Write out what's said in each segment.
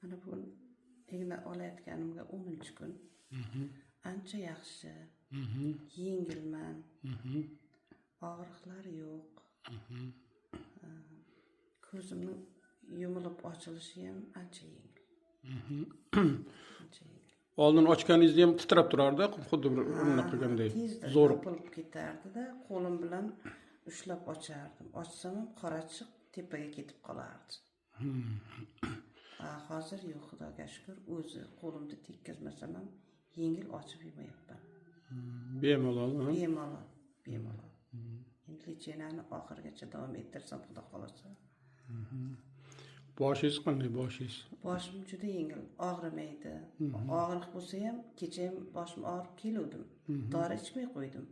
Mana bugun igna olayotganimga 10-kun. Ancha yaxshi. Yengilman. Og'riqlar yo'q. Ko'zimning yumilib ochilishi ham ancha yengil. Ancha yengil. Oldin ochganingizda ham titrab turardi, xuddi bir unaqa qilgandek. Zo'r yopilib ketardi-da, qo'lim bilan ushlab ochardim. Ochsam ham qorachiq tepaga ketib qolardi. Hozir yo'q, Xudoga shukr, o'zi qo'limda tekkazmasam ham yengil ochib yemayapman. Bemalol. Bemalol. Endi lichenani oxirigacha davom ettirsam xudo xolasa. Boshingiz qanday, boshingiz? Boshim juda yengil, og'rimaydi. Og'riq bo'lsa ham kecha ham boshim og'rib keluvdim. Dori ichmay qo'ydim.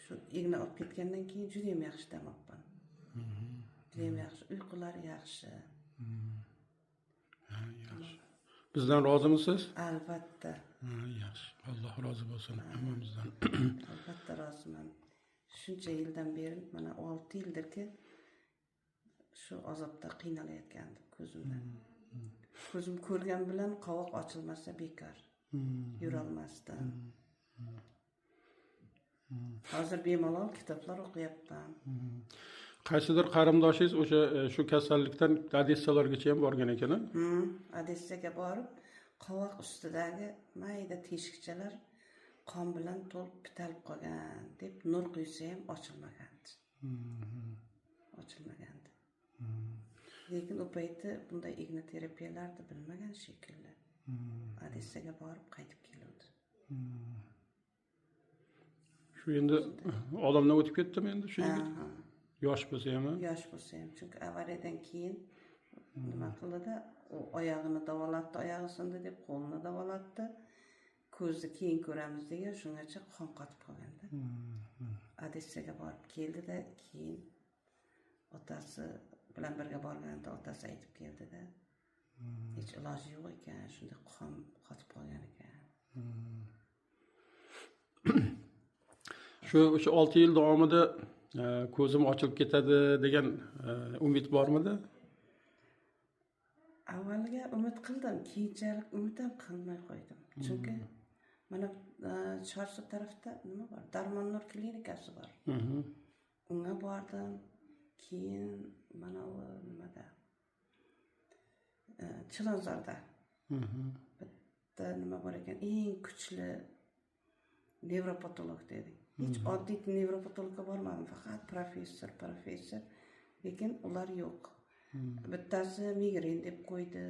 Shu igna olib ketgandan keyin juda ham yaxshi damabman. Juda ham yaxshi, uyqular yaxshi. Yaxshi. Bizdan rozimisiz? Albatta. Yaxshi. Alloh rozi bo'lsin hammamizdan. Albatta roziman. Shuncha yildan beri, mana 6 yildirki shu azobda qiynalayotgandim ko'zimdan. Ko'zim ko'rgan bilan qovoq ochilmasa bekor. Yurolmasdim. Hozir bemalol kitoblar o'qiyapman. Qaysidir qarindoshingiz o'sha shu kasallikdan Odessalargacha ham borgan ekan-a? Odessaga borib, qovoq ustidagi mayda teshikchalar qon bilan to'lib bitalib qolgan deb nur quysa ham ochilmagandi. Ochilmagandi. Lekin u payti bunday igna terapiyalarni bilmagan shekilli. Odessaga borib qaytib keldi. Shu endi olamdan o'tib ketdimi endi shu yigit? Yosh bo'lsa ham. Yosh bo'lsa ham, chunki avariyadan keyin nima qildi? U oyog'ini davolatdi, oyog'i sindi deb qo'lini davolatdi. Ko'zni keyin ko'ramiz degan shungacha qon qotib qolganda. Odessaga borib keldi-da, keyin otasi bilan birga borganda otasi aytib keldi-da. Hech iloji yo'q ekan, shunday qon qotib qolgan ekan. Shu 6 yil davomida ko'zim ochilib ketadi degan umid bormidi? Avvaliga umid qildim, keyinchalik umid ham qilmay qo'ydim. Chunki mana Chorsu tarafda nima bor? Darmonnur klinikasi bor. Unga bordim. Keyin mana u nimada? Chilonzorda. Bitta nima bor ekan? Eng kuchli nevropatolog dedi. Hech oddiy nevropatologga bormadim, faqat professor. Lekin ular yo'q. Bittasi migren deb qo'ydi,